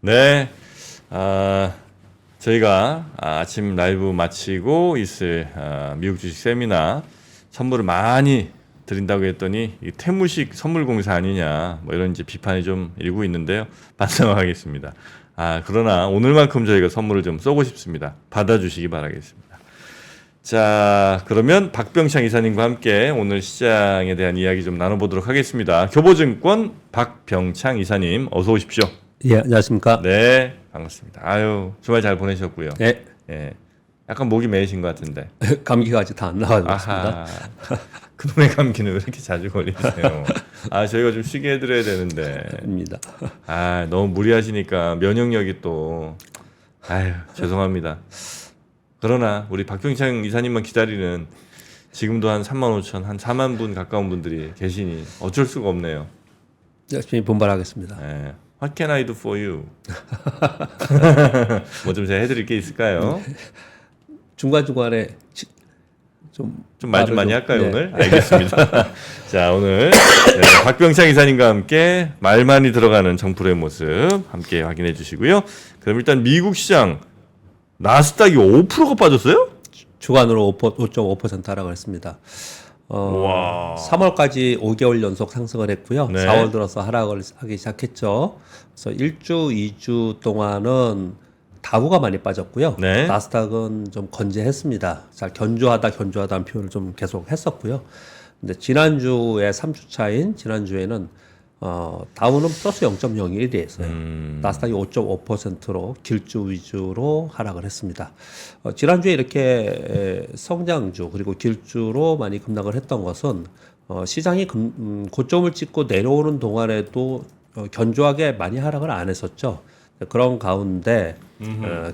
네. 저희가 아침 라이브 마치고 있을 미국 주식 세미나 선물을 많이 드린다고 했더니 이 태무식 선물 공사 아니냐 뭐 이런 이제 비판이 좀 일고 있는데요. 반성하겠습니다. 그러나 오늘만큼 저희가 선물을 좀 쏘고 싶습니다. 받아주시기 바라겠습니다. 자, 그러면 박병창 이사님과 함께 오늘 시장에 대한 이야기 좀 나눠보도록 하겠습니다. 교보증권 박병창 이사님 어서 오십시오. 예, 안녕하십니까? 네, 반갑습니다. 아유, 주말 잘 보내셨고요. 예. 예. 약간 목이 메이신 것 같은데. 감기가 아직 다 안 나와졌습니다. 그놈의 감기는 왜 이렇게 자주 걸리세요? 저희가 좀 쉬게 해드려야 되는데. 입니다. 너무 무리하시니까 면역력이 또. 죄송합니다. 그러나 우리 박병창 이사님만 기다리는 지금도 한 35,000, 한 4만 분 가까운 분들이 계시니 어쩔 수가 없네요. 열심히 분발하겠습니다. 예. What can I do for you? 뭐 좀 제가 해드릴 게 있을까요? 중간중간에 좀 말 좀 많이 할까요, 네. 오늘? 알겠습니다. 자, 오늘 박병창 이사님과 함께 말 많이 들어가는 정프로의 모습 함께 확인해 주시고요. 그럼 일단 미국 시장 나스닥이 5%가 빠졌어요? 주간으로 5.5% 하락을 했습니다. 와. 3월까지 5개월 연속 상승을 했고요. 네. 4월 들어서 하락을 하기 시작했죠. 그래서 1주, 2주 동안은 다우가 많이 빠졌고요. 네. 나스닥은 좀 건재했습니다. 잘 견조하다는 표현을 좀 계속 했었고요. 근데 지난주에 3주 차인 지난주에는 다우는 플러스 0.01이었어요. 나스닥이 5.5%로 길주 위주로 하락을 했습니다. 지난주에 이렇게 성장주 그리고 길주로 많이 급락을 했던 것은 시장이 고점을 찍고 내려오는 동안에도 견조하게 많이 하락을 안 했었죠. 그런 가운데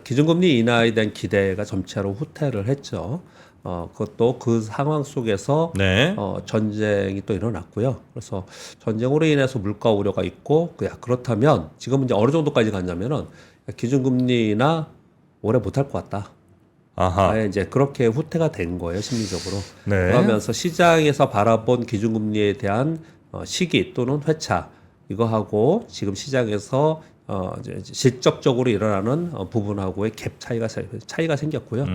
기준금리 인하에 대한 기대가 점차로 후퇴를 했죠. 그것도 그 상황 속에서 네. 전쟁이 또 일어났고요. 그래서 전쟁으로 인해서 물가 우려가 있고 그렇다면 지금은 이제 어느 정도까지 갔냐면은 기준금리나 오래 못할 것 같다. 이제 그렇게 후퇴가 된 거예요, 심리적으로. 네. 그러면서 시장에서 바라본 기준금리에 대한 시기 또는 회차 이거하고 지금 시장에서 이제 실적적으로 일어나는 부분하고의 갭 차이가 생겼고요.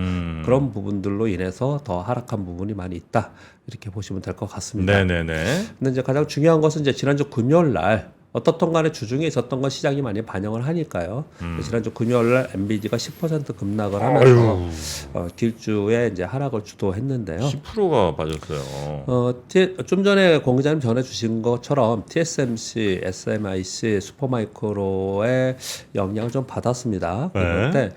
그런 부분들로 인해서 더 하락한 부분이 많이 있다. 이렇게 보시면 될 것 같습니다. 네네네. 근데 이제 가장 중요한 것은 이제 지난주 금요일 날 어떻든 간에 주중에 있었던 건 시장이 많이 반영을 하니까요. 지난주 금요일 날 엔비디가 10% 급락을 하면서 길주에 이제 하락을 주도했는데요. 10%가 빠졌어요. 좀 전에 공 기자님 전해주신 것처럼 TSMC, SMIC, 슈퍼마이크로의 영향을 좀 받았습니다. 그런데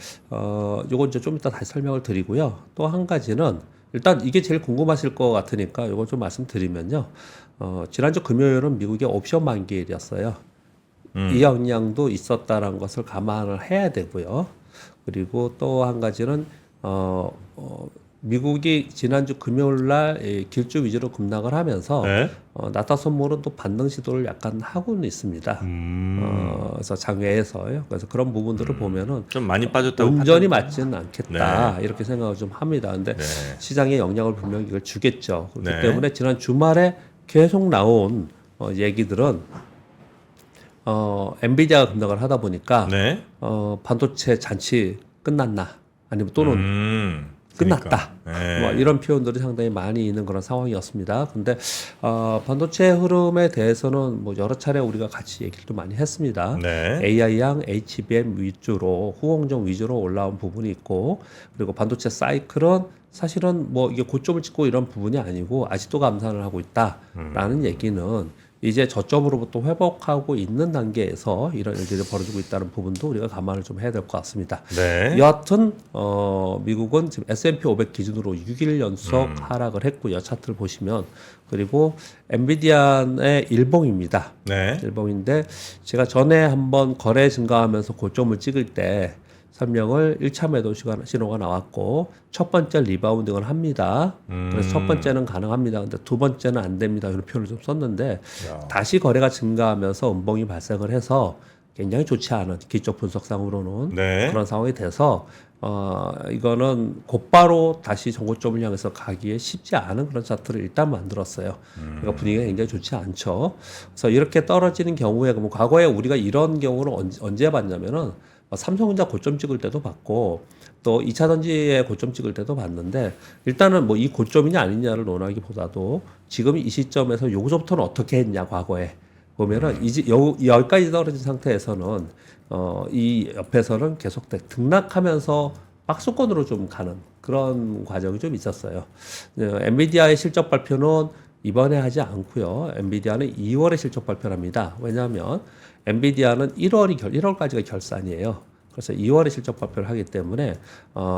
요건 이제 좀 이따 다시 설명을 드리고요. 또 한 가지는 일단 이게 제일 궁금하실 것 같으니까 이거 좀 말씀드리면요. 지난주 금요일은 미국의 옵션 만기일이었어요. 이 영향도 있었다는 것을 감안을 해야 되고요. 그리고 또 한 가지는 미국이 지난주 금요일 날 길주 위주로 급락을 하면서 나타 선물은 또 반등 시도를 약간 하고는 있습니다. 그래서 장외에서요. 그래서 그런 부분들을 보면은 좀 많이 빠졌다고 온전히 맞지는 않겠다 이렇게 생각을 좀 합니다. 근데 시장에 영향을 분명히 이걸 주겠죠. 그렇기 때문에 지난 주말에 계속 나온 얘기들은 엔비디아가 급락을 하다 보니까 반도체 잔치 끝났나 아니면 또는 끝났다. 뭐 이런 표현들이 상당히 많이 있는 그런 상황이었습니다. 근데 반도체 흐름에 대해서는 뭐 여러 차례 우리가 같이 얘기를 좀 많이 했습니다. AI양 HBM 위주로 후공정 위주로 올라온 부분이 있고 그리고 반도체 사이클은 사실은 뭐 이게 고점을 찍고 이런 부분이 아니고 아직도 감산을 하고 있다라는 얘기는 이제 저점으로부터 회복하고 있는 단계에서 이런 일들이 벌어지고 있다는 부분도 우리가 감안을 좀 해야 될 것 같습니다. 여하튼 미국은 지금 S&P 500 기준으로 6일 연속 하락을 했고요. 차트를 보시면 그리고 엔비디아의 일봉입니다. 일봉인데 제가 전에 한번 거래 증가하면서 고점을 찍을 때 설명을 1차 매도 신호가 나왔고 첫 번째 리바운딩을 합니다. 그래서 첫 번째는 가능합니다. 근데 두 번째는 안 됩니다. 이런 표현을 좀 썼는데 다시 거래가 증가하면서 음봉이 발생을 해서 굉장히 좋지 않은 기초 분석상으로는 네. 그런 상황이 돼서 이거는 곧바로 다시 전고점을 향해서 가기에 쉽지 않은 그런 차트를 일단 만들었어요. 그러니까 분위기가 굉장히 좋지 않죠. 그래서 이렇게 떨어지는 경우에 그럼 과거에 우리가 이런 경우를 언제 봤냐면은 삼성전자 고점 찍을 때도 봤고 또 2차 전지의 고점 찍을 때도 봤는데 일단은 뭐 이 고점이냐 아니냐를 논하기보다도 지금 이 시점에서 여기서부터는 어떻게 했냐 과거에 보면은 이제 여기까지 떨어진 상태에서는 이 옆에서는 계속 등락하면서 박스권으로 좀 가는 그런 과정이 좀 있었어요. 엔비디아의 실적 발표는 이번에 하지 않고요. 엔비디아는 2월에 실적 발표를 합니다. 왜냐하면 엔비디아는 1월까지가 결산이에요. 그래서 2월에 실적 발표를 하기 때문에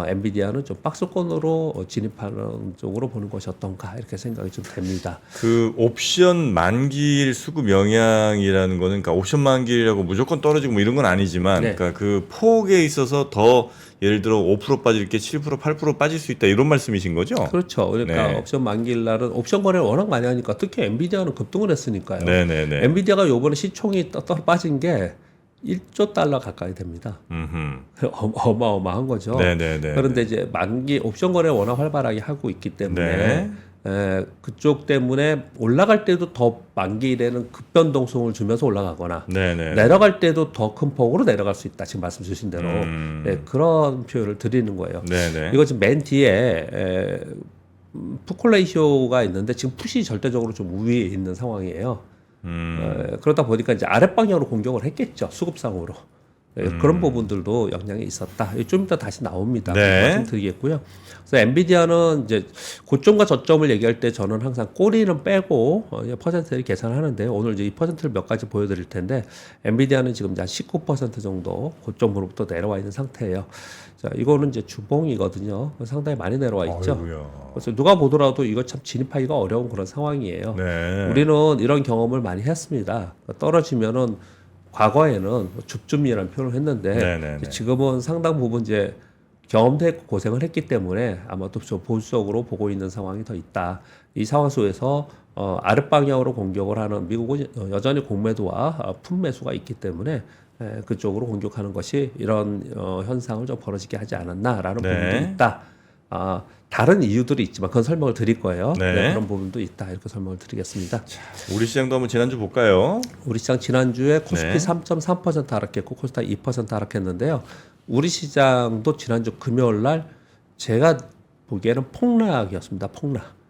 엔비디아는 좀 박스권으로 진입하는 쪽으로 보는 것이 어떤가 이렇게 생각이 좀 됩니다. 그 옵션 만기일 수급 영향이라는 거는 그러니까 옵션 만기라고 무조건 떨어지고 뭐 이런 건 아니지만 네. 그러니까 그 폭에 있어서 더 예를 들어 5% 빠질 게 7% 8% 빠질 수 있다 이런 말씀이신 거죠? 그렇죠. 그러니까 네. 옵션 만기일 날은 옵션 거래를 워낙 많이 하니까 특히 엔비디아는 급등을 했으니까요. 네네네. 엔비디아가 요번에 시총이 빠진 게 1조 달러 가까이 됩니다. 어마어마한 거죠. 네네네. 그런데 이제 만기 옵션 거래 워낙 활발하게 하고 있기 때문에 그쪽 때문에 올라갈 때도 더 만기일에는 급변동성을 주면서 올라가거나 네네. 내려갈 때도 더 큰 폭으로 내려갈 수 있다. 지금 말씀 주신 대로 그런 표현을 드리는 거예요. 네네. 이거 지금 맨 뒤에 푸콜레이쇼가 있는데 지금 풋이 절대적으로 좀 우위에 있는 상황이에요. 그러다 보니까 이제 아랫방향으로 공격을 했겠죠. 수급상으로. 그런 부분들도 영향이 있었다. 좀 이따 다시 나옵니다. 네. 말씀드리겠고요. 그래서 엔비디아는 이제 고점과 저점을 얘기할 때 저는 항상 꼬리는 빼고 퍼센트를 계산하는데 오늘 이제 이 퍼센트를 몇 가지 보여드릴 텐데 엔비디아는 지금 한 19% 정도 고점으로부터 내려와 있는 상태예요. 자, 이거는 이제 주봉이거든요. 상당히 많이 내려와 있죠. 아이고야. 그래서 누가 보더라도 이거 참 진입하기가 어려운 그런 상황이에요. 네. 우리는 이런 경험을 많이 했습니다. 떨어지면은 과거에는 줍줍이라는 표현을 했는데 네네네. 지금은 상당 부분 이제 경험도 했고 고생을 했기 때문에 아마도 좀 보수적으로 보고 있는 상황이 더 있다. 이 상황 속에서 아랫방향으로 공격을 하는 미국은 여전히 공매도와 품매수가 있기 때문에 그쪽으로 공격하는 것이 이런 현상을 좀 벌어지게 하지 않았나라는 네. 부분도 있다. 다른 이유들이 있지만 그건 설명을 드릴 거예요. 네. 그런 부분도 있다. 이렇게 설명을 드리겠습니다. 우리 시장도 한번 지난주 볼까요? 우리 시장 지난주에 코스피 네. 3.3% 하락했고 코스닥 2% 하락했는데요. 우리 시장도 지난주 금요일 날 제가 보기에는 폭락이었습니다. 폭락.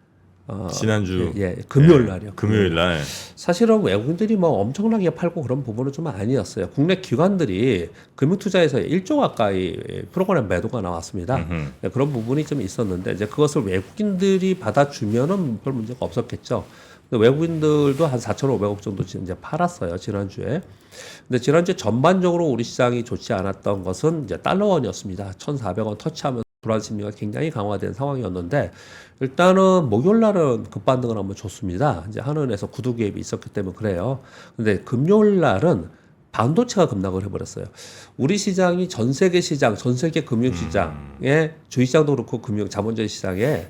지난주 금요일 날이요. 금요일 날. 사실은 외국인들이 뭐 엄청나게 팔고 그런 부분은 좀 아니었어요. 국내 기관들이 금융투자에서 1조 가까이 프로그램 매도가 나왔습니다. 그런 부분이 좀 있었는데 이제 그것을 외국인들이 받아주면은 별 문제가 없었겠죠. 근데 외국인들도 한 4,500억 정도 이제 팔았어요 지난주에. 근데 지난주에 전반적으로 우리 시장이 좋지 않았던 것은 이제 달러원이었습니다. 1,400원 터치하면 불안 심리가 굉장히 강화된 상황이었는데 일단은 목요일 날은 급반등을 한번 줬습니다. 이제 한은에서 구두 개입이 있었기 때문에 그래요. 근데 금요일 날은 반도체가 급락을 해버렸어요. 우리 시장이 전 세계 시장, 전 세계 금융 시장에 주식시장도 그렇고 금융 자본주의 시장에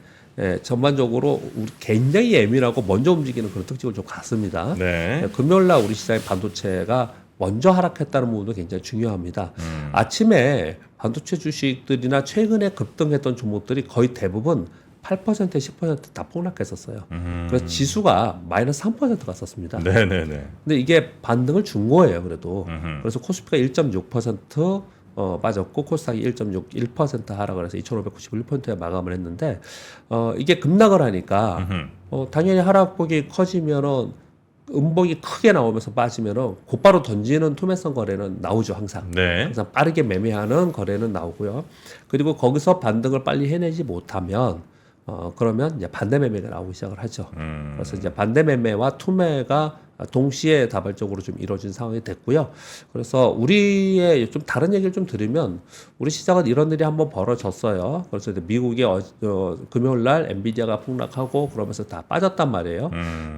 전반적으로 우리 굉장히 예민하고 먼저 움직이는 그런 특징을 좀 갖습니다. 네. 금요일 날 우리 시장의 반도체가 먼저 하락했다는 부분도 굉장히 중요합니다. 아침에 반도체 주식들이나 최근에 급등했던 종목들이 거의 대부분 8%, 10%다 폭락했었어요. 그래서 지수가 마이너스 3% 갔었습니다. 네네네. 근데 이게 반등을 준 거예요, 그래도. 그래서 코스피가 1.6% 빠졌고 코스닥이 1.61% 하락을 해서 2,591포인트에 마감을 했는데 이게 급락을 하니까 당연히 하락폭이 커지면은 음봉이 크게 나오면서 빠지면은 곧바로 던지는 투매성 거래는 나오죠 항상. 네. 항상 빠르게 매매하는 거래는 나오고요. 그리고 거기서 반등을 빨리 해내지 못하면 그러면 이제 반대 매매가 나오기 시작을 하죠. 그래서 이제 반대 매매와 투매가 동시에 다발적으로 좀 이루어진 상황이 됐고요. 그래서 우리의 좀 다른 얘기를 좀 들으면 우리 시장은 이런 일이 한번 벌어졌어요. 그래서 이제 미국의 금요일 날 엔비디아가 폭락하고 그러면서 다 빠졌단 말이에요.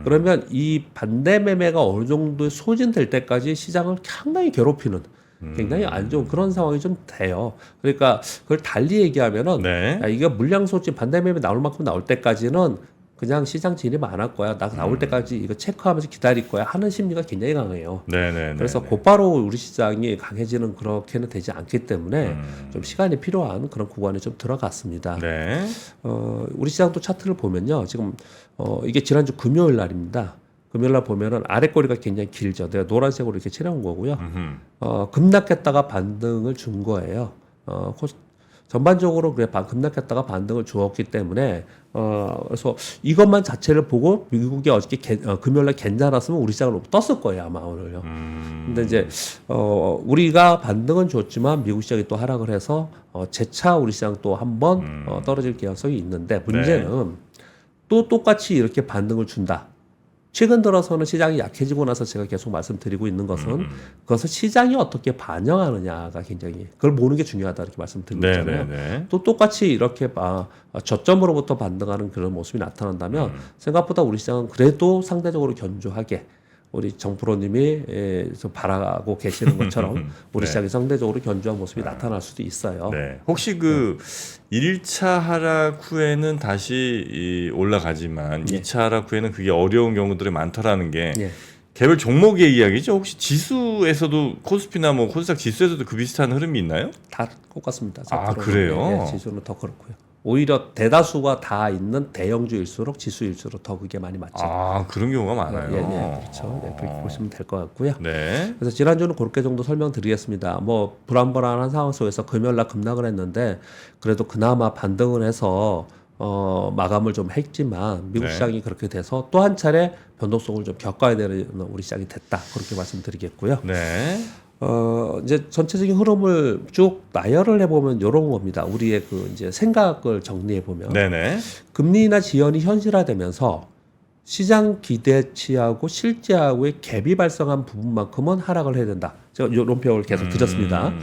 그러면 이 반대 매매가 어느 정도 소진될 때까지 시장을 상당히 괴롭히는 굉장히 안 좋은 그런 상황이 좀 돼요. 그러니까 그걸 달리 얘기하면은 네. 이게 물량 소진 반대 매매 나올 만큼 나올 때까지는 그냥 시장 진입 안 할 거야. 나 나올 때까지 이거 체크하면서 기다릴 거야 하는 심리가 굉장히 강해요. 네네. 그래서 곧바로 우리 시장이 강해지는 그렇게는 되지 않기 때문에 좀 시간이 필요한 그런 구간에 좀 들어갔습니다. 네. 우리 시장도 차트를 보면요. 지금 이게 지난주 금요일 날입니다. 금요일 날 보면은 아래 꼬리가 굉장히 길죠. 내가 노란색으로 이렇게 칠해온 거고요. 급락했다가 반등을 준 거예요. 전반적으로 그래 급락했다가 반등을 주었기 때문에 그래서 이것만 자체를 보고 미국이 어저께 금요일날 괜찮았으면 우리 시장을 떴을 거예요 아마 오늘요. 근데 이제 우리가 반등은 줬지만 미국 시장이 또 하락을 해서 재차 우리 시장 또 한번 떨어질 가능성이 있는데 문제는 또 똑같이 이렇게 반등을 준다. 최근 들어서는 시장이 약해지고 나서 제가 계속 말씀드리고 있는 것은 그것을 시장이 어떻게 반영하느냐가 굉장히 그걸 보는 게 중요하다 이렇게 말씀드리고 있잖아요. 또 똑같이 이렇게 저점으로부터 반등하는 그런 모습이 나타난다면 생각보다 우리 시장은 그래도 상대적으로 견조하게 우리 정프로님이 바라고 계시는 것처럼 우리 시장이 상대적으로 견조한 모습이 나타날 수도 있어요. 네. 혹시 그 1차 하락 후에는 다시 올라가지만 2차 하락 후에는 그게 어려운 경우들이 많더라는 게 개별 종목의 이야기죠. 혹시 지수에서도 코스피나 뭐 코스닥 지수에서도 그 비슷한 흐름이 있나요? 다 똑같습니다. 그래요? 지수는 더 그렇고요. 오히려 대다수가 다 있는 대형주일수록 지수일수록 더 그게 많이 맞죠. 그런 경우가 많아요. 그렇죠. 그렇게 보시면 될 것 같고요. 네. 그래서 지난주는 그렇게 정도 설명드리겠습니다. 뭐 불안불안한 상황 속에서 금요일날 급락을 했는데 그래도 그나마 반등을 해서 마감을 좀 했지만 미국 시장이 그렇게 돼서 또 한 차례 변동성을 좀 겪어야 되는 우리 시장이 됐다. 그렇게 말씀드리겠고요. 네. 이제 전체적인 흐름을 쭉 나열을 해보면 이런 겁니다. 우리의 그 이제 생각을 정리해보면. 네네. 금리나 지연이 현실화되면서 시장 기대치하고 실제하고의 갭이 발생한 부분만큼은 하락을 해야 된다. 제가 이런 표현을 계속 드렸습니다.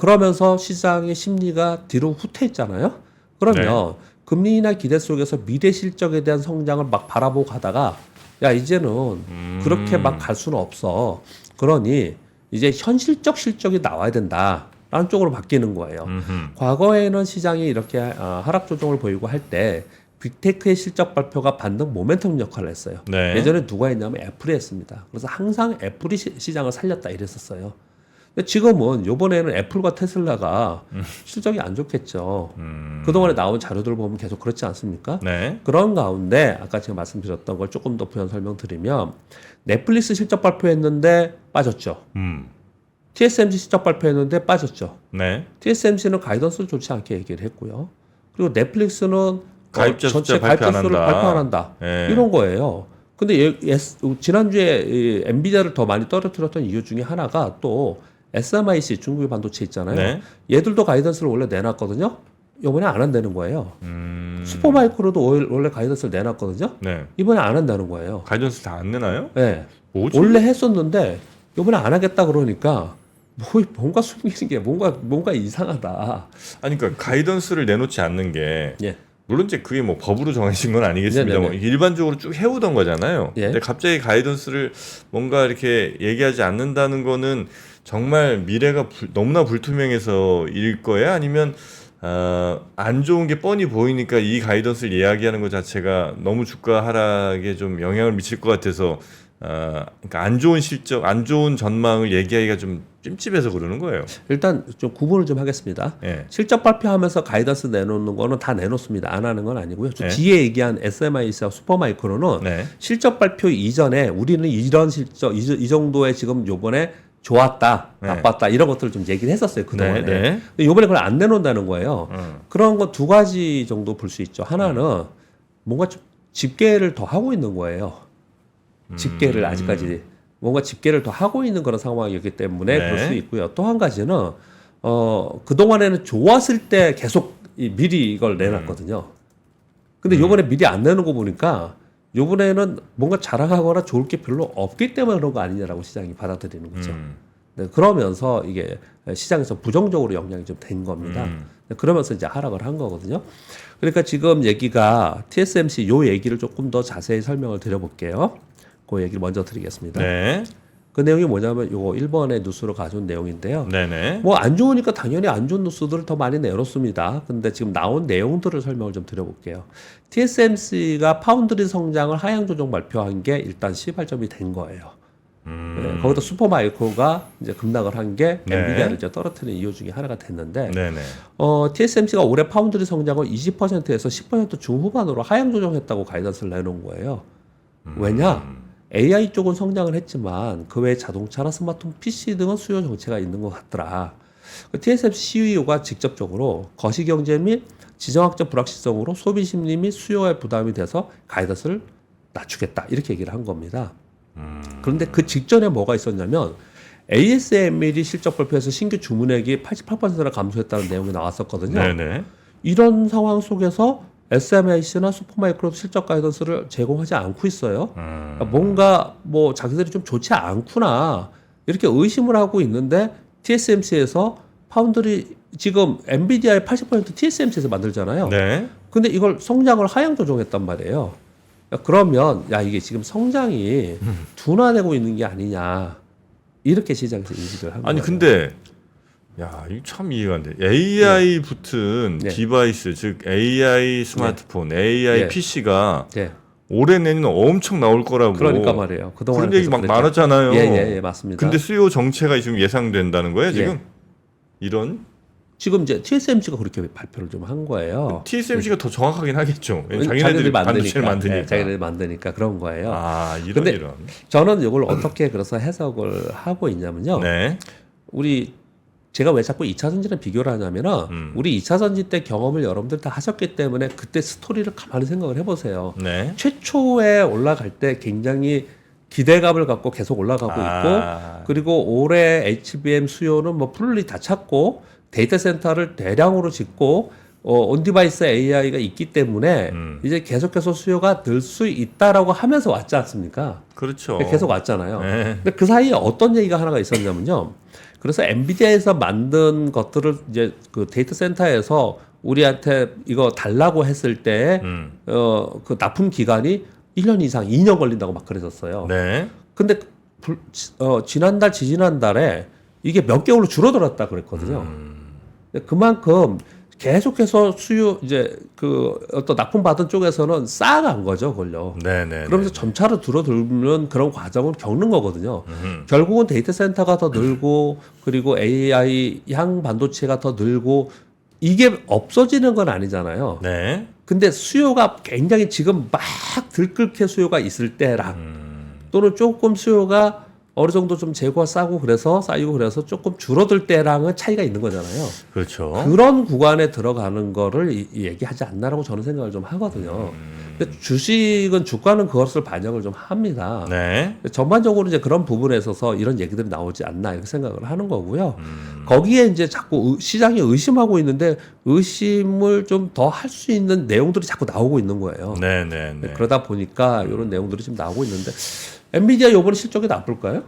그러면서 시장의 심리가 뒤로 후퇴했잖아요. 그러면 금리나 기대 속에서 미래 실적에 대한 성장을 막 바라보고 가다가 야 이제는 그렇게 막 갈 수는 없어. 그러니 이제 현실적 실적이 나와야 된다라는 쪽으로 바뀌는 거예요. 과거에는 시장이 이렇게 하락 조정을 보이고 할 때 빅테크의 실적 발표가 반등 모멘텀 역할을 했어요. 예전에 누가 했냐면 애플이 했습니다. 그래서 항상 애플이 시장을 살렸다 이랬었어요. 근데 지금은 이번에는 애플과 테슬라가 실적이 안 좋겠죠. 그동안에 나온 자료들을 보면 계속 그렇지 않습니까? 그런 가운데 아까 제가 말씀드렸던 걸 조금 더 부연 설명드리면 넷플릭스 실적 발표했는데 빠졌죠. TSMC 실적 발표했는데 빠졌죠. TSMC는 가이던스 좋지 않게 얘기를 했고요. 그리고 넷플릭스는 가입자 숫자 발표 안 한다. 이런 거예요. 근데 지난주에 엔비디아를 더 많이 떨어뜨렸던 이유 중에 하나가 또 SMIC 중국의 반도체 있잖아요. 얘들도 가이던스를 원래 내놨거든요. 이번에 안 한다는 거예요. 슈퍼마이크로도 원래 가이던스를 내놨거든요. 이번에 안 한다는 거예요. 가이던스 다 안 내나요? 네. 뭐지? 원래 했었는데 이번에 안 하겠다 그러니까 뭔가 숨기는 게 뭔가 이상하다. 아니 그러니까 가이던스를 내놓지 않는 게 물론 이제 그게 뭐 법으로 정해진 건 아니겠습니다. 뭐 일반적으로 쭉 해오던 거잖아요. 근데 갑자기 가이던스를 뭔가 이렇게 얘기하지 않는다는 거는 정말 미래가 너무나 불투명해서 일 거야? 아니면 안 좋은 게 뻔히 보이니까 이 가이던스를 이야기하는 것 자체가 너무 주가 하락에 좀 영향을 미칠 것 같아서 그러니까 안 좋은 실적, 안 좋은 전망을 얘기하기가 좀 찜찜해서 그러는 거예요. 일단 좀 구분을 좀 하겠습니다. 실적 발표하면서 가이던스 내놓는 거는 다 내놓습니다. 안 하는 건 아니고요. 뒤에 얘기한 SMIC와 슈퍼마이크로는 실적 발표 이전에 우리는 이런 실적, 이 정도의 지금 요번에 좋았다, 나빴다 이런 것들을 좀 얘기를 했었어요 그동안에. 근데 이번에 그걸 안 내놓는다는 거예요. 그런 거 두 가지 정도 볼 수 있죠. 하나는 뭔가 좀 집계를 더 하고 있는 거예요. 집계를 아직까지 뭔가 집계를 더 하고 있는 그런 상황이기 때문에 그럴 수 있고요. 또 한 가지는 그동안에는 좋았을 때 계속 미리 이걸 내놨거든요. 근데 이번에 미리 안 내는 거 보니까 이번에는 뭔가 자랑하거나 좋을 게 별로 없기 때문에 그런 거 아니냐라고 시장이 받아들이는 거죠. 그러면서 이게 시장에서 부정적으로 영향이 좀 된 겁니다. 그러면서 이제 하락을 한 거거든요. 그러니까 지금 얘기가 TSMC 요 얘기를 조금 더 자세히 설명을 드려볼게요. 그 얘기를 먼저 드리겠습니다. 그 내용이 뭐냐면 요거 일본의 뉴스로 가져온 내용인데요. 네네. 뭐 안 좋으니까 당연히 안 좋은 뉴스들을 더 많이 내놓습니다. 근데 지금 나온 내용들을 설명을 좀 드려볼게요. TSMC가 파운드리 성장을 하향 조정 발표한 게 일단 시발점이 된 거예요. 네, 거기다 슈퍼마이크로가 이제 급락을 한 게 네. 엔비디아를 이제 떨어뜨리는 이유 중에 하나가 됐는데, 네네. TSMC가 올해 파운드리 성장을 20%에서 10% 중후반으로 하향 조정했다고 가이던스를 내놓은 거예요. 왜냐? AI 쪽은 성장을 했지만 그 외에 자동차나 스마트폰, PC 등은 수요 정체가 있는 것 같더라. TSMC CEO가 직접적으로 거시경제 및 지정학적 불확실성으로 소비 심리 및 수요에 부담이 돼서 가이던스를 낮추겠다 이렇게 얘기를 한 겁니다. 그런데 그 직전에 뭐가 있었냐면 ASML이 실적 발표에서 신규 주문액이 88%나 감소했다는 내용이 나왔었거든요. 네네. 이런 상황 속에서 SMIC나 슈퍼마이크로도 실적 가이던스를 제공하지 않고 있어요. 그러니까 뭔가 뭐 자기들이 좀 좋지 않구나 이렇게 의심을 하고 있는데 TSMC에서 파운드리 지금 엔비디아의 80% TSMC에서 만들잖아요. 네. 근데 이걸 성장을 하향 조정했단 말이에요. 그러면 야 이게 지금 성장이 둔화되고 있는 게 아니냐 이렇게 시장에서 인식을 한 거예요. 아니 근데 야 이거 참 이해가 안 돼. AI 붙은 네. 디바이스 즉 AI 스마트폰, AI 네. PC가 네. 올해 내년 엄청 나올 거라고. 그러니까 말이에요. 그동안 그런 얘기 막 계속 많았잖아요. 예, 맞습니다. 근데 수요 정체가 지금 예상된다는 거예요, 지금? 예. 이런? 지금 이제 TSMC가 그렇게 발표를 좀 한 거예요. TSMC가 더 정확하긴 하겠죠. 자기들이 자기네들이 반도체를 만드니까. 네, 자기들이 만드니까 그런 거예요. 아, 이런 근데 이런. 저는 이걸 어떻게 그래서 해석을 하고 있냐면요. 네. 우리 제가 왜 자꾸 2차 전지랑 비교를 하냐면은 우리 2차 전지 때 경험을 여러분들 다 하셨기 때문에 그때 스토리를 가만히 생각을 해보세요. 네. 최초에 올라갈 때 굉장히 기대감을 갖고 계속 올라가고 있고 그리고 올해 HBM 수요는 뭐 풀리 다 찼고 데이터 센터를 대량으로 짓고 온디바이스 AI가 있기 때문에 이제 계속해서 수요가 늘 수 있다라고 하면서 왔지 않습니까? 그렇죠. 계속 왔잖아요. 네. 근데 그 사이에 어떤 얘기가 하나가 있었냐면요. 그래서 엔비디아에서 만든 것들을 이제 그 데이터 센터에서 우리한테 이거 달라고 했을 때 그 납품 기간이 1년 이상 2년 걸린다고 막 그랬었어요. 네. 근데 지난달 지지난달에 이게 몇 개월로 줄어들었다 그랬거든요. 그만큼 계속해서 수요 이제 그 어떤 납품 받은 쪽에서는 쌓아간 거죠, 그걸요. 네네. 그러면서 점차로 줄어들면 그런 과정을 겪는 거거든요. 결국은 데이터 센터가 더 늘고 그리고 AI 향 반도체가 더 늘고 이게 없어지는 건 아니잖아요. 네. 근데 수요가 굉장히 지금 막 들끓게 수요가 있을 때랑 또는 조금 수요가 어느 정도 좀 재고가 쌓이고 그래서 조금 줄어들 때랑은 차이가 있는 거잖아요. 그렇죠. 그런 구간에 들어가는 거를 얘기하지 않나라고 저는 생각을 좀 하거든요. 근데 주식은 주가는 그것을 반영을 좀 합니다. 네. 전반적으로 이제 그런 부분에 있어서 이런 얘기들이 나오지 않나 이렇게 생각을 하는 거고요. 거기에 이제 자꾸 시장이 의심하고 있는데 의심을 좀 더 할 수 있는 내용들이 자꾸 나오고 있는 거예요. 네네네. 그러다 보니까 이런 내용들이 지금 나오고 있는데 엔비디아 요번에 실적이 나쁠까요?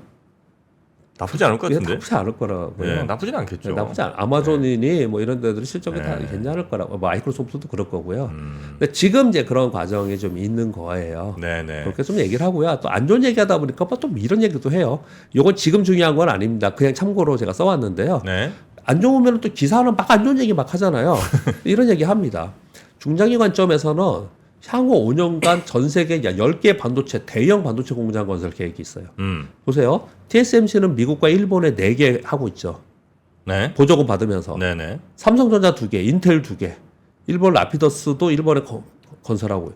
나쁘지 않을 것 같은데. 나쁘지 않을 거라고요. 네, 나쁘진 않겠죠. 나쁘지 않. 아마존이니 뭐 이런 데들이 실적이 다 괜찮을 거라고. 마이크로소프트도 그럴 거고요. 근데 지금 이제 그런 과정이 좀 있는 거예요. 네네. 그렇게 좀 얘기를 하고요. 또 안 좋은 얘기하다 보니까 또 이런 얘기도 해요. 이건 지금 중요한 건 아닙니다. 그냥 참고로 제가 써왔는데요. 네. 안 좋으면 또 기사는 막 안 좋은 얘기 막 하잖아요. 이런 얘기 합니다. 중장기 관점에서는 향후 5년간 전 세계 10개 반도체, 대형 반도체 공장 건설 계획이 있어요. 보세요. TSMC는 미국과 일본에 4개 하고 있죠. 네. 보조금 받으면서. 네네. 삼성전자 2개, 인텔 2개, 일본 라피더스도 일본에 건설하고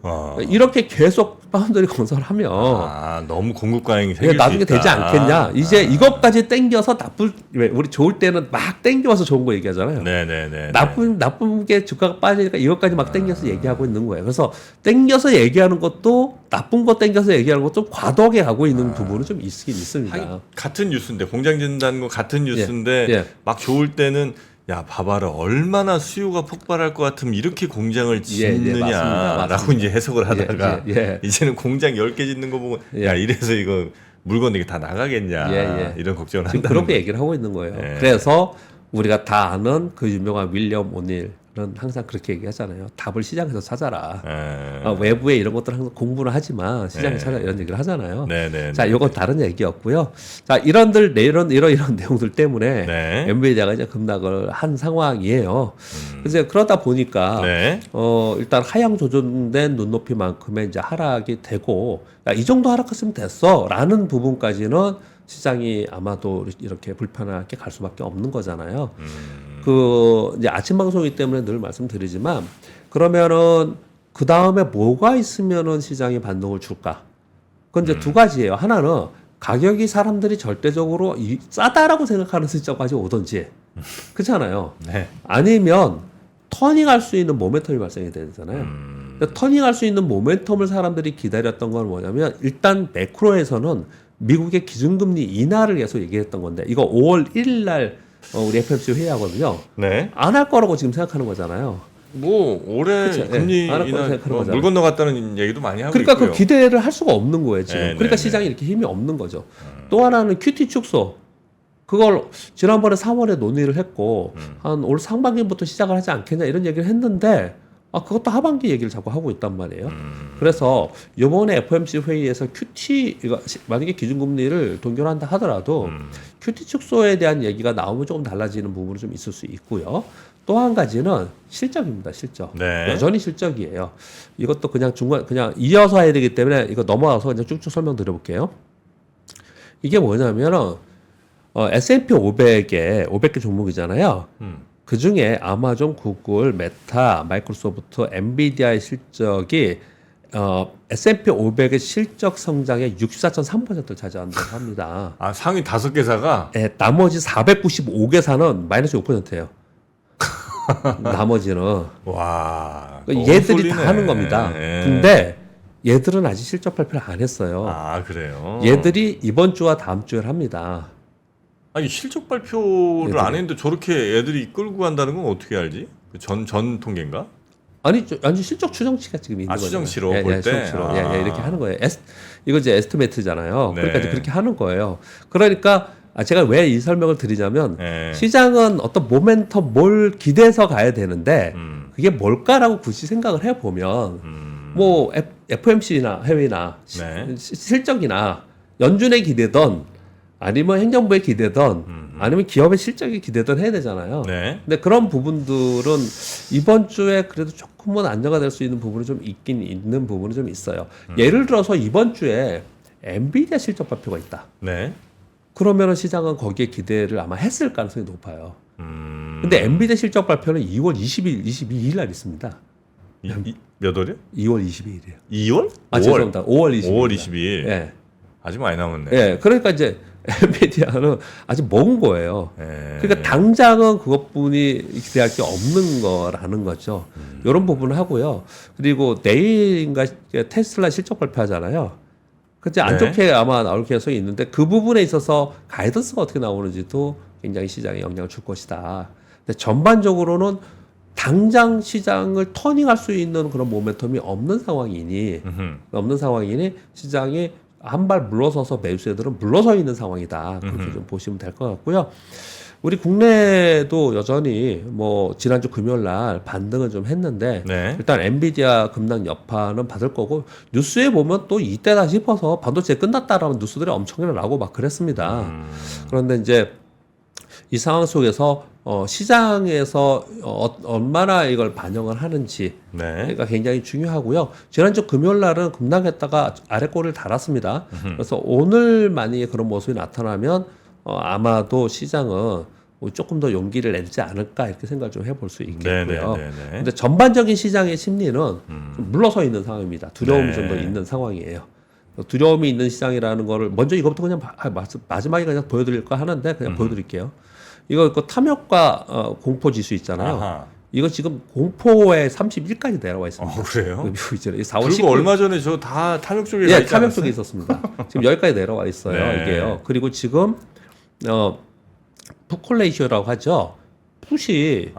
이렇게 계속 파운드리 건설하면 너무 공급 과잉이 생길 수 나중에 있다. 되지 않겠냐. 이제 이것까지 땡겨서 왜 우리 좋을 때는 막 땡겨서 좋은 거 얘기하잖아요. 네네네. 나쁜 게 주가가 빠지니까 이것까지 막 땡겨서 얘기하고 있는 거예요. 그래서 땡겨서 얘기하는 것도 나쁜 거 땡겨서 얘기하는 것도 과도하게 가고 있는 부분은 좀 있긴 있습니다. 같은 뉴스인데 공장 짓는다는 거 같은 뉴스인데 예. 막 좋을 때는 야 봐봐라 얼마나 수요가 폭발할 것 같으면 이렇게 공장을 짓느냐라고 맞습니다. 이제 해석을 하다가 예. 이제는 공장 10개 짓는 거 보고 야 이래서 이거 물건 이게 다 나가겠냐 이런 걱정을 한다. 그렇게 얘기를 하고 있는 거예요. 그래서 우리가 다 아는 그 유명한 윌리엄 오닐 항상 그렇게 얘기하잖아요. 답을 시장에서 찾아라. 네. 외부에 이런 것들 항상 공부를 하지만 시장에 네. 찾아 이런 얘기를 하잖아요. 네. 자, 이건 다른 얘기였고요. 자, 이런 내용들 때문에 네. 엔비디아가 이제 급락을 한 상황이에요. 그래서 그러다 보니까 네. 일단 하향 조정된 눈높이만큼의 이제 하락이 되고 야, 이 정도 하락했으면 됐어라는 부분까지는 시장이 아마도 이렇게 불편하게 갈 수밖에 없는 거잖아요. 이제 아침 방송이기 때문에 늘 말씀드리지만 그러면은 그 다음에 뭐가 있으면은 시장이 반동을 줄까? 그건 이제 두 가지예요. 하나는 가격이 사람들이 절대적으로 싸다라고 생각하는 시점까지 오든지, 그렇잖아요. 네. 아니면 터닝할 수 있는 모멘텀이 발생이 되잖아요. 터닝할 수 있는 모멘텀을 사람들이 기다렸던 건 뭐냐면 일단 매크로에서는 미국의 기준금리 인하를 계속 얘기했던 건데 이거 5월 1일 날 우리 FMC 회의하거든요. 네. 안 할 거라고 지금 생각하는 거잖아요. 뭐 올해 그쵸? 금리 안 할 거라고 인하 생각하는 거잖아요. 물 건너갔다는 얘기도 많이 하고 그러니까 있고요. 그 기대를 할 수가 없는 거예요 지금. 네, 그러니까 네, 시장이 이렇게 힘이 없는 거죠. 또 하나는 QT 축소. 그걸 지난번에 3월에 논의를 했고 한 올 상반기부터 시작을 하지 않겠냐 이런 얘기를 했는데 그것도 하반기 얘기를 자꾸 하고 있단 말이에요. 그래서 이번에 FOMC 회의에서 QT 이거 만약에 기준금리를 동결한다 하더라도 QT 축소에 대한 얘기가 나오면 조금 달라지는 부분이 좀 있을 수 있고요. 또 한 가지는 실적입니다. 실적. 네. 여전히 실적이에요. 이것도 그냥 그냥 이어서 해야 되기 때문에 이거 넘어가서 그냥 쭉쭉 설명드려볼게요. 이게 뭐냐면은 S&P 500에 500개 종목이잖아요. 그 중에 아마존, 구글, 메타, 마이크로소프트, 엔비디아의 실적이 S&P 500의 실적 성장의 64.3%를 차지한다고 합니다. 상위 5개사가 네, 나머지 495개사는 마이너스 5%예요. 나머지는 와. 얘들이 다 하는 겁니다. 네. 근데 얘들은 아직 실적 발표를 안 했어요. 그래요. 얘들이 이번 주와 다음 주에 합니다. 아니 실적 발표를 안 했는데 저렇게 애들이 끌고 간다는 건 어떻게 알지? 전 통계인가? 아니 실적 추정치가 지금 있는 거죠. 추정치로 볼 때. 추정치로. 이렇게 하는 거예요. 이거 이제 에스티메이트잖아요. 네. 그러니까 이제 그렇게 하는 거예요. 그러니까 제가 왜 이 설명을 드리자면 네. 시장은 어떤 모멘텀 뭘 기대해서 가야 되는데 그게 뭘까라고 굳이 생각을 해 보면 뭐 FOMC나 해외나 네. 실적이나 연준의 기대던 아니면 행정부의 기대던 아니면 기업의 실적이 기대던 해야 되잖아요. 네. 근데 그런 부분들은 이번 주에 그래도 조금은 안정화 될 수 있는 부분이 좀 있긴 있는 부분이 좀 있어요. 예를 들어서 이번 주에 엔비디아 실적 발표가 있다. 네. 그러면은 시장은 거기에 기대를 아마 했을 가능성이 높아요. 근데 엔비디아 실적 발표는 2월 20일, 22일 날 있습니다. 몇 월이요? 2월 22일이에요. 2월? 5월? 죄송합니다. 5월 22일. 5월 22일. 예. 아직 많이 남았네. 예. 그러니까 이제 엔비디아는 아직 먼 거예요. 예. 그러니까 당장은 그것뿐이 기대할 게 없는 거라는 거죠. 이런 부분을 하고요. 그리고 내일인가 테슬라 실적 발표하잖아요. 그때 안 네. 좋게 아마 나올 가능성이 있는데 그 부분에 있어서 가이던스가 어떻게 나오는지도 굉장히 시장에 영향을 줄 것이다. 근데 전반적으로는 당장 시장을 터닝할 수 있는 그런 모멘텀이 없는 상황이니 시장이 한 발 물러서서 매수세들은 물러서 있는 상황이다. 그렇게 좀 보시면 될 것 같고요. 우리 국내도 여전히 뭐 지난주 금요일 날 반등을 좀 했는데 네. 일단 엔비디아 급락 여파는 받을 거고 뉴스에 보면 또 이때다 싶어서 반도체 끝났다라는 뉴스들이 엄청나게 나오고 막 그랬습니다. 그런데 이제 이 상황 속에서 시장에서 얼마나 이걸 반영을 하는지 네. 가 굉장히 중요하고요. 지난주 금요일 날은 급락했다가 아래 꼬리를 달았습니다. 그래서 오늘 만약에 그런 모습이 나타나면 아마도 시장은 조금 더 용기를 내지 않을까 이렇게 생각을 좀 해볼 수 있겠고요. 근데 전반적인 시장의 심리는 좀 물러서 있는 상황입니다. 두려움이 좀 더 있는 상황이에요. 두려움이 있는 시장이라는 거를 먼저 이것부터 그냥 마지막에 그냥 보여드릴까 하는데 그냥 보여드릴게요. 이거 그 탐욕과 공포 지수 있잖아요. 아하. 이거 지금 공포에 31까지 내려와 있습니다. 그래요? 미국이잖아요. 4월 그리고 19일. 얼마 전에 저 다 탐욕 쪽에 예, 탐욕 쪽에 있었습니다. 지금 여기까지 내려와 있어요. 네. 이게요. 그리고 지금 풋콜레이쇼라고 하죠. 풋이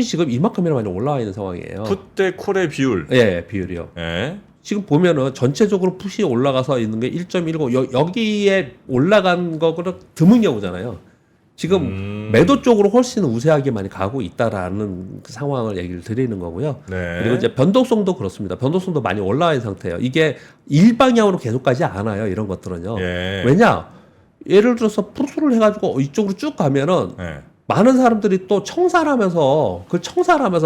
지금 이만큼이나 많이 올라와 있는 상황이에요. 풋 대 콜의 비율. 예, 비율이요. 예. 지금 보면은 전체적으로 풋이 올라가서 있는 게 1.19 여기에 올라간 거는 드문 경우잖아요. 지금 매도 쪽으로 훨씬 우세하게 많이 가고 있다라는 그 상황을 얘기를 드리는 거고요. 네. 그리고 이제 변동성도 그렇습니다. 변동성도 많이 올라와 있는 상태예요. 이게 일방향으로 계속 가지 않아요. 이런 것들은요. 예. 왜냐? 예를 들어서 푸르스를 해가지고 이쪽으로 쭉 가면은 예. 많은 사람들이 또 청산하면서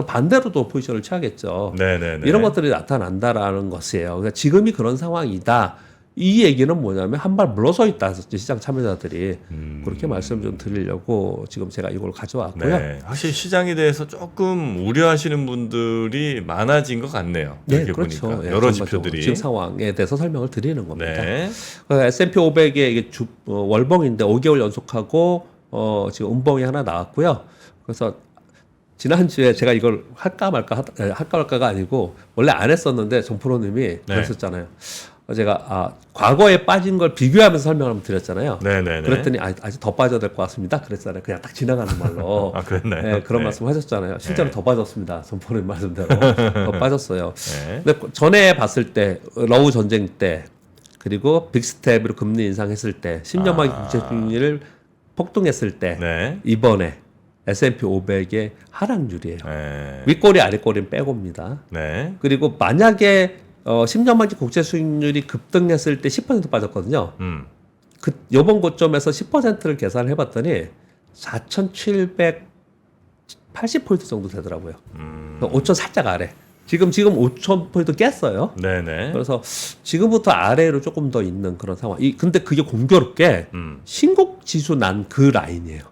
반대로 또 포지션을 취하겠죠. 네네네. 이런 것들이 나타난다라는 것이에요. 그러니까 지금이 그런 상황이다. 이 얘기는 뭐냐면 한 발 물러서 있다. 시장 참여자들이 그렇게 말씀 좀 드리려고 지금 제가 이걸 가져왔고요. 네. 확실히 시장에 대해서 조금 우려하시는 분들이 많아진 것 같네요. 네, 이렇게 그렇죠. 보니까 예, 여러 전반적으로 지표들이. 지금 상황에 대해서 설명을 드리는 겁니다. 네. S&P 500의 이게 월봉인데 5개월 연속하고 지금 음봉이 하나 나왔고요. 그래서 지난주에 제가 이걸 할까 말까가 아니고 원래 안 했었는데 정프로님이 그랬었잖아요. 제가 과거에 빠진 걸 비교하면서 설명을 한번 드렸잖아요. 네네네. 그랬더니 아직 더 빠져야 될 것 같습니다. 그랬잖아요. 그냥 딱 지나가는 말로. 그랬나요? 네, 그런 네. 말씀 하셨잖아요. 실제로 더 빠졌습니다. 정프로님 말씀대로 더 빠졌어요. 네. 근데 전에 봤을 때 러우 전쟁 때 그리고 빅스텝으로 금리 인상했을 때 10년만기 국채 금리를 폭등했을 때 네. 이번에 S&P 500의 하락률이에요. 네. 윗꼬리 아랫꼬리는 빼고입니다. 네. 그리고 만약에 10년만기 국채 수익률이 급등했을 때 10% 빠졌거든요. 요번 고점에서 10%를 계산을 해봤더니 4,780포인트 정도 되더라고요. 5천 살짝 아래. 지금 5,000포인트 깼어요. 네네. 그래서 지금부터 아래로 조금 더 있는 그런 상황. 근데 그게 공교롭게 신곡 지수 난 그 라인이에요.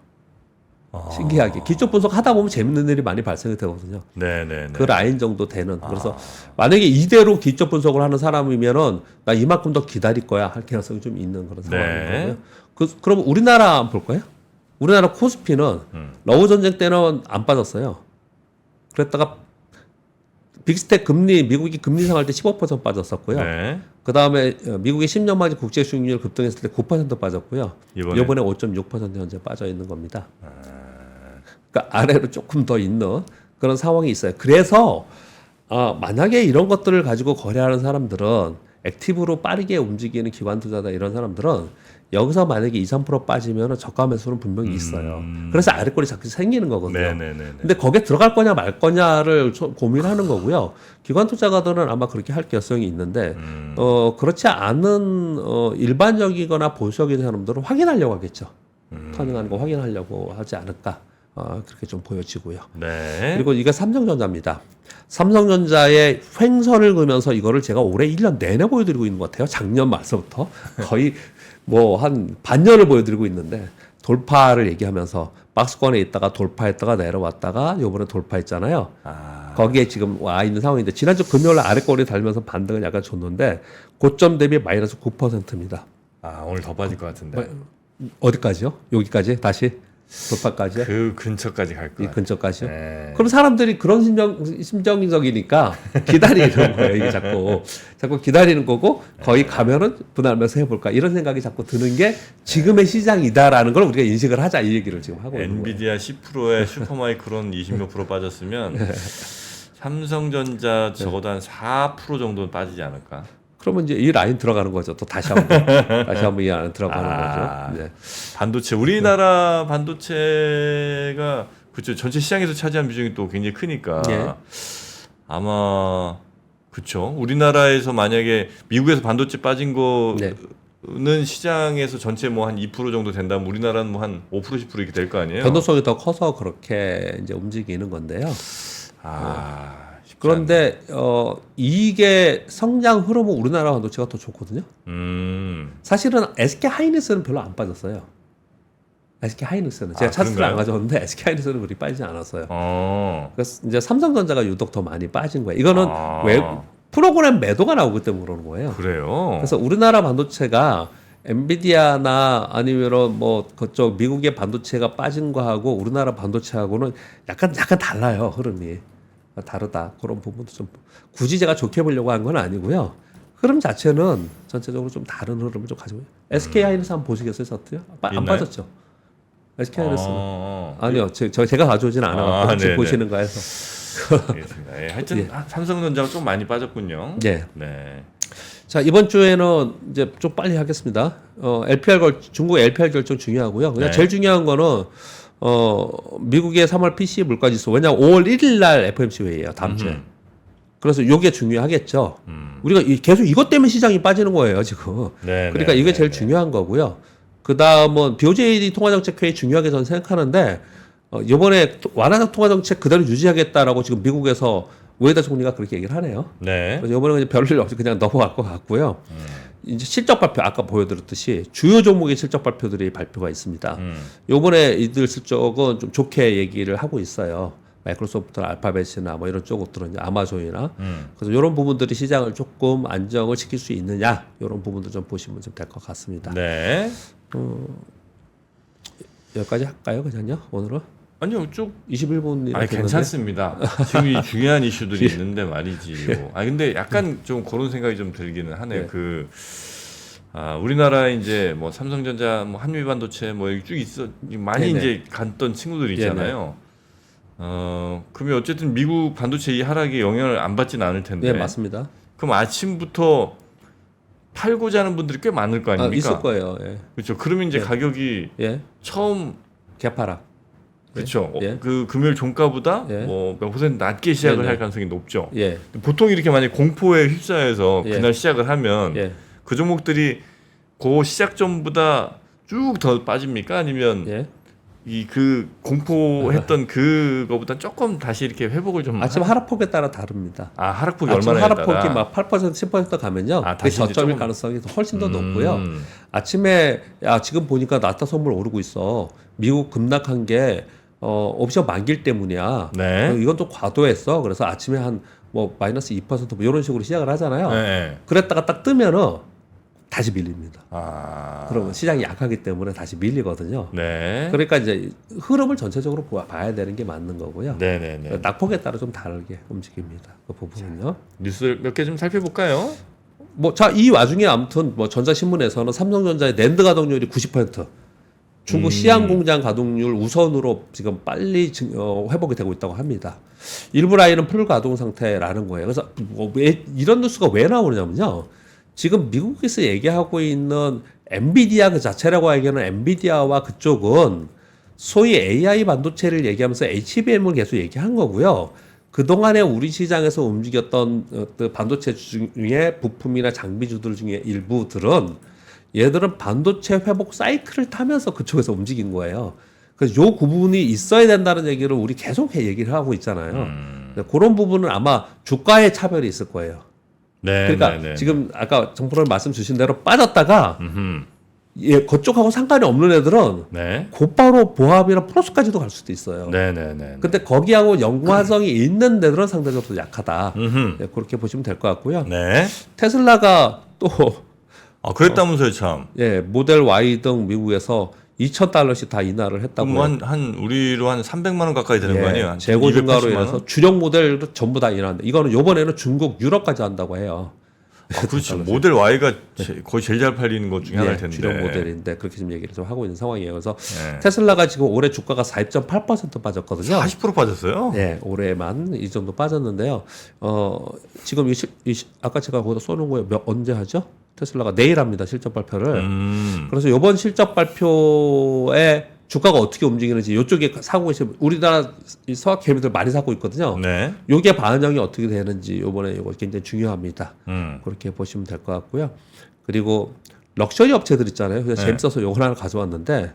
신기하게 기초 분석 하다 보면 재밌는 일이 많이 발생이 되거든요. 네네. 그 라인 정도 되는. 그래서 만약에 이대로 기초 분석을 하는 사람이면은 나 이만큼 더 기다릴 거야 할 가능성이 좀 있는 그런 상황인 거고요. 그럼 우리나라 한번 볼 거예요? 우리나라 코스피는 러우 전쟁 때는 안 빠졌어요. 그랬다가 빅스텝 미국이 금리 인상할 때 15% 빠졌었고요. 네. 그 다음에 미국의 10년만기 국채 수익률 급등했을 때 9% 빠졌고요. 이번에 5.6% 현재 빠져 있는 겁니다. 그러니까 아래로 조금 더 있는 그런 상황이 있어요. 그래서 만약에 이런 것들을 가지고 거래하는 사람들은 액티브로 빠르게 움직이는 기관 투자자 이런 사람들은 여기서 만약에 2, 3% 빠지면 저가 매수는 분명히 있어요. 그래서 아랫골이 자꾸 생기는 거거든요. 네네네. 근데 거기에 들어갈 거냐 말 거냐를 고민하는 거고요. 기관 투자가들은 아마 그렇게 할 개성이 있는데 그렇지 않은 일반적이거나 보수적인 사람들은 확인하려고 하겠죠. 터닝하는 거 확인하려고 하지 않을까. 그렇게 좀 보여지고요. 네. 그리고 이게 삼성전자입니다. 삼성전자의 횡선을 그으면서 이거를 제가 올해 1년 내내 보여드리고 있는 것 같아요. 작년 말서부터 거의 뭐 한 반년을 보여드리고 있는데 돌파를 얘기하면서 박스권에 있다가 돌파했다가 내려왔다가 요번에 돌파했잖아요. 거기에 지금 와 있는 상황인데 지난주 금요일 아랫꼬리 달면서 반등을 약간 줬는데 고점 대비 마이너스 9%입니다. 오늘 더 빠질 것 같은데. 어디까지요? 여기까지 다시? 돌파까지? 그 근처까지 갈 거예요. 이 근처까지요? 네. 그럼 사람들이 그런 심정적이니까 기다리는 거예요. 이게 자꾸 기다리는 거고 거의 가면은 분할매수 해볼까 이런 생각이 자꾸 드는 게 지금의 시장이다라는 걸 우리가 인식을 하자 이 얘기를 지금 하고 있는 거예요. 엔비디아 10%에 슈퍼마이크론 20몇 프로 빠졌으면 삼성전자 적어도 한 4% 정도는 빠지지 않을까? 그러면 이제 이 라인 들어가는 거죠. 또 다시 한번 이 안에 들어가는 거죠. 네. 반도체 우리나라 반도체가 그렇죠. 전체 시장에서 차지한 비중이 또 굉장히 크니까 아마 그렇죠. 우리나라에서 만약에 미국에서 반도체 빠진 거는 시장에서 전체 뭐 한 2% 정도 된다면 우리나라는 뭐 한 5% 10% 이렇게 될 거 아니에요? 변동성이 더 커서 그렇게 이제 움직이는 건데요. 쉽지 그런데 이게 성장 흐름은 우리나라 반도체가 더 좋거든요. 사실은 SK 하이닉스는 별로 안 빠졌어요. SK 하이닉스는 제가 차트를 안 가져왔는데 SK 하이닉스는 그리 빠지지 않았어요. 그래서 이제 삼성전자가 유독 더 많이 빠진 거예요. 이거는 왜 프로그램 매도가 나오기 때문에 그러는 거예요. 그래요. 그래서 우리나라 반도체가 엔비디아나 아니면 뭐 그쪽 미국의 반도체가 빠진 거하고 우리나라 반도체하고는 약간 달라요 흐름이. 다르다 그런 부분도 좀 굳이 제가 좋게 보려고 한 건 아니고요. 흐름 자체는 전체적으로 좀 다른 흐름을 좀 가지고 SK 하이닉스 한번 보시겠어요, 차트요? 안 빠졌죠. SK 하이닉스는 아니요, 제가 가져오지는 않아요. 혹시 보시는가 해서. 알겠습니다. 하여튼 삼성전자가 좀 많이 빠졌군요. 네. 자, 이번 주에는 이제 좀 빨리 하겠습니다. 중국 LPR 결정 중요하고요. 그냥 네. 제일 중요한 거는 미국의 3월 PCE 물가지수. 왜냐하면 5월 1일 날 FOMC 회의예요. 다음 주에. 그래서 이게 중요하겠죠. 우리가 계속 이것 때문에 시장이 빠지는 거예요, 지금. 네, 그러니까 네, 이게 네, 제일 네. 중요한 거고요. 그 다음은 BOJ 통화정책회의 중요하게 저는 생각하는데, 이번에 완화적 통화정책 그대로 유지하겠다라고 지금 미국에서 우에다 총리가 그렇게 얘기를 하네요. 네. 그래서 이번에 별일 없이 그냥 넘어갈 것 같고요. 이제 실적 발표 아까 보여드렸듯이 주요 종목의 실적 발표들이 발표가 있습니다. 요번에 이들 실적은 좀 좋게 얘기를 하고 있어요. 마이크로소프트나 알파벳이나 뭐 이런 쪽들은 이제 아마존이나 그래서 이런 부분들이 시장을 조금 안정을 시킬 수 있느냐 이런 부분들 좀 보시면 좀 될 것 같습니다. 네. 여기까지 할까요, 그냥요? 오늘은 아니요, 쭉. 21분이 아니, 괜찮습니다. 지금 이 중요한 이슈들이 있는데 말이지요. 아 근데 약간 좀 그런 생각이 좀 들기는 하네요. 네. 우리나라에 이제 뭐 삼성전자, 뭐 한미반도체 뭐 여기 쭉 있어 많이 네네. 이제 갔던 친구들 있잖아요. 그러면 어쨌든 미국 반도체 이 하락에 영향을 안 받지는 않을 텐데. 네, 맞습니다. 그럼 아침부터 팔고자 하는 분들이 꽤 많을 거 아닙니까? 있을 거예요. 예. 그렇죠. 그러면 이제 네. 가격이 예. 처음 개파락. 그렇죠. 예. 그 금요일 종가보다 예. 뭐 몇 퍼센트 낮게 시작을 네네. 할 가능성이 높죠. 예. 보통 이렇게 만약 공포에 휩싸여서 예. 그날 시작을 하면 예. 그 종목들이 그 시작 전보다 쭉 더 빠집니까? 아니면 예. 이 그 공포했던 그거보다 조금 다시 이렇게 회복을 좀 아침 하락폭에 따라 다릅니다. 하락폭이 아침 얼마나 하락폭이 막 8% 10% 가면요. 그 다시 이제 저점일 조금- 가능성이 훨씬 더 높고요. 아침에 지금 보니까 나스닥 선물 오르고 있어. 미국 급락한 게 옵션 만기일 때문이야. 네. 이건 또 과도했어. 그래서 아침에 한 뭐 마이너스 2% 뭐 이런 식으로 시작을 하잖아요. 네. 그랬다가 딱 뜨면은 다시 밀립니다. 그러면 시장이 약하기 때문에 다시 밀리거든요. 네. 그러니까 이제 흐름을 전체적으로 봐야 되는 게 맞는 거고요. 네네네. 낙폭에 따라 좀 다르게 움직입니다. 그 부분은요. 뉴스 몇 개 좀 살펴볼까요? 이 와중에 아무튼 뭐 전자신문에서는 삼성전자의 낸드 가동률이 90%, 중국 시안 공장 가동률 우선으로 지금 빨리 회복이 되고 있다고 합니다. 일부 라인은 풀 가동 상태라는 거예요. 그래서 이런 뉴스가 왜 나오냐면요. 지금 미국에서 얘기하고 있는 엔비디아 그 자체라고 얘기하는 엔비디아와 그쪽은 소위 AI 반도체를 얘기하면서 HBM을 계속 얘기한 거고요. 그동안에 우리 시장에서 움직였던 그 반도체 중에 부품이나 장비주들 중에 일부들은 얘들은 반도체 회복 사이클을 타면서 그쪽에서 움직인 거예요. 그래서 요 부분이 있어야 된다는 얘기를 우리 계속 얘기를 하고 있잖아요. 그런 부분은 아마 주가의 차별이 있을 거예요. 네. 그러니까 네, 네. 지금 아까 정프로님 말씀 주신 대로 빠졌다가 그쪽하고 상관이 없는 애들은 네. 곧바로 보합이나 플러스까지도 갈 수도 있어요. 네네네. 근데 거기하고 연관성이 있는 데들은 상대적으로 약하다. 네, 그렇게 보시면 될 것 같고요. 네. 테슬라가 또 그랬다면서요, 참. 모델 Y 등 미국에서 $2,000씩 다 인하를 했다고요. 그럼 한 우리로 한 300만 원 가까이 되는 거 아니에요? 한 재고 증가로 280만 원? 인해서 주력 모델 전부 다 인하한다. 이거는 요번에는 중국, 유럽까지 한다고 해요. 그렇죠. 모델 Y가 거의 제일 잘 팔리는 것 중에 하나일 텐데. 주력 모델인데 그렇게 지금 얘기를 좀 하고 있는 상황이에요. 그래서 네. 테슬라가 지금 올해 주가가 4.8% 빠졌거든요. 40% 빠졌어요? 네, 올해만 이 정도 빠졌는데요. 지금 아까 제가 거기다 써놓은 거예요. 언제 하죠? 테슬라가 내일 합니다. 실적 발표를. 그래서 이번 실적 발표에 주가가 어떻게 움직이는지 이쪽에 사고 계신 우리나라 서학 기업들 많이 사고 있거든요. 네. 요게 반영이 어떻게 되는지 이번에 이거 굉장히 중요합니다. 음. 그렇게 보시면 될 것 같고요. 그리고 럭셔리 업체들 있잖아요. 그래서 재밌어서 요걸 하나 가져왔는데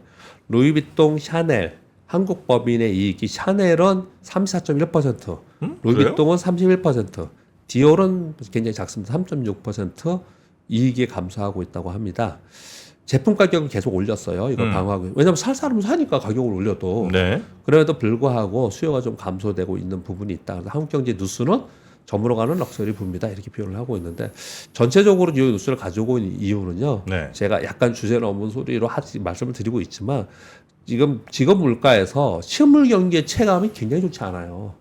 루이비통, 샤넬, 한국 법인의 이익이 샤넬은 34.1%, 루이비통은 31%, 디올은 굉장히 작습니다. 3.6% 이익이 감소하고 있다고 합니다. 제품 가격은 계속 올렸어요. 이거 방어하고. 왜냐하면 살 사람은 사니까 가격을 올려도. 네. 그럼에도 불구하고 수요가 좀 감소되고 있는 부분이 있다. 그래서 한국경제 뉴스는 저물어 가는 럭셔리 붐이다 이렇게 표현을 하고 있는데 전체적으로 이 뉴스를 가지고 있는 이유는요. 네. 제가 약간 주제 넘은 소리로 말씀을 드리고 있지만 지금 직업 물가에서 실물 경기의 체감이 굉장히 좋지 않아요.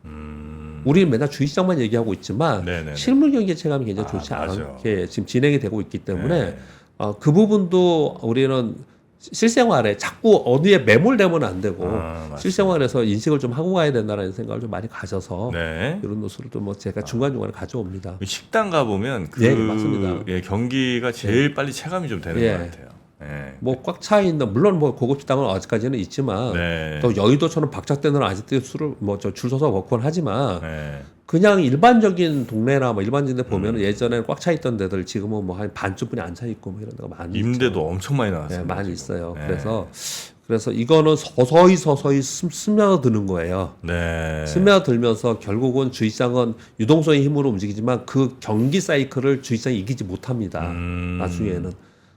우리는 맨날 주식시장만 얘기하고 있지만 네네네. 실물 경기의 체감이 굉장히 좋지 맞아. 않게 지금 진행이 되고 있기 때문에 네. 그 부분도 우리는 실생활에 자꾸 어디에 매몰되면 안 되고 맞습니다. 실생활에서 인식을 좀 하고 가야 된다는 생각을 좀 많이 가져서 네. 이런 노선을 또 뭐 제가 중간중간에 가져옵니다. 식당 가보면 그 예, 맞습니다. 예, 경기가 제일 빨리 체감이 좀 되는 예. 것 같아요. 예. 뭐 꽉 차 있는 물론 뭐 고급 식당은 아직까지는 있지만 네. 또 여의도처럼 박작대는 아직도 술을 뭐 저 줄 서서 먹곤 하지만 네. 그냥 일반적인 동네나 뭐 일반적인 데 보면 예전에는 꽉 차 있던 데들 지금은 뭐 한 반쯤뿐이 안 차 있고 뭐 이런 데가 많이 임대도 있죠. 엄청 많이 네, 나왔습니다. 많이 지금. 있어요. 네. 그래서 이거는 서서히 스며드는 거예요. 네. 스며들면서 결국은 주식시장은 유동성의 힘으로 움직이지만 그 경기 사이클을 주식시장이 이기지 못합니다. 나중에는.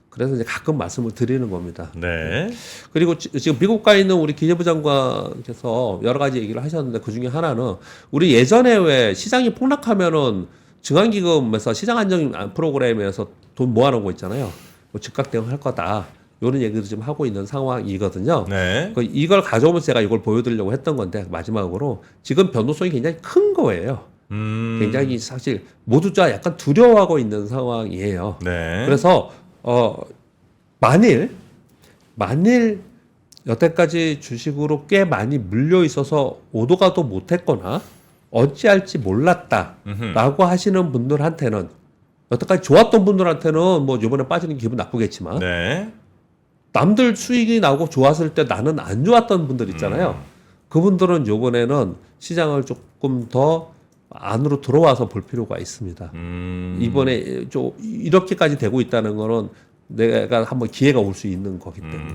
그래서 이제 가끔 말씀을 드리는 겁니다. 네. 그리고 지금 미국 가 있는 우리 기재부 장관께서 여러 가지 얘기를 하셨는데 그 중에 하나는 우리 예전에 왜 시장이 폭락하면은 증환기금에서 시장안정 프로그램에서 돈 모아놓은 거 있잖아요. 뭐 즉각 대응할 거다. 이런 얘기를 좀 하고 있는 상황이거든요. 네. 이걸 가져오면서 제가 이걸 보여드리려고 했던 건데 마지막으로 지금 변동성이 굉장히 큰 거예요. 굉장히 사실 모두 다 약간 두려워하고 있는 상황이에요. 네. 그래서 만일 여태까지 주식으로 꽤 많이 물려 있어서 오도가도 못했거나 어찌할지 몰랐다라고 하시는 분들한테는 여태까지 좋았던 분들한테는 뭐 이번에 빠지는 기분 나쁘겠지만 네. 남들 수익이 나고 좋았을 때 나는 안 좋았던 분들 있잖아요. 그분들은 이번에는 시장을 조금 더 안으로 들어와서 볼 필요가 있습니다. 이번에 좀 이렇게까지 되고 있다는 거는 내가 한번 기회가 올 수 있는 거기 때문에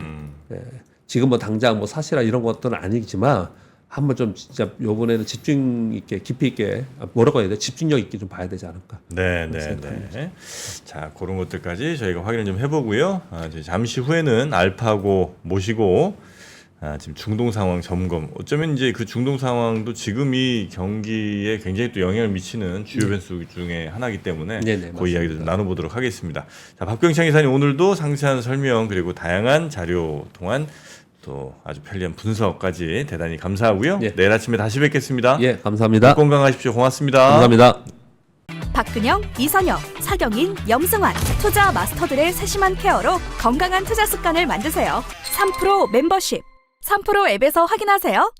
예. 지금 뭐 당장 뭐 사실화 이런 것들은 아니지만 한번 좀 진짜 이번에는 집중 있게 깊이 있게 뭐라고 해야 돼? 집중력 있게 좀 봐야 되지 않을까? 네. 자, 그런 것들까지 저희가 확인을 좀 해보고요. 이제 잠시 후에는 알파고 모시고 지금 중동 상황 점검. 어쩌면 이제 그 중동 상황도 지금 이 경기에 굉장히 또 영향을 미치는 주요 변수 중에 하나이기 때문에 네네, 그 이야기도 좀 나눠보도록 하겠습니다. 자, 박병창 이사님 오늘도 상세한 설명 그리고 다양한 자료 통한 또 아주 편리한 분석까지 대단히 감사하고요. 예. 내일 아침에 다시 뵙겠습니다. 예, 감사합니다. 건강하십시오. 고맙습니다. 감사합니다. 박근영, 이선영, 차경인, 염승환 투자 마스터들의 세심한 케어로 건강한 투자 습관을 만드세요. 3프로 멤버십 3프로 앱에서 확인하세요.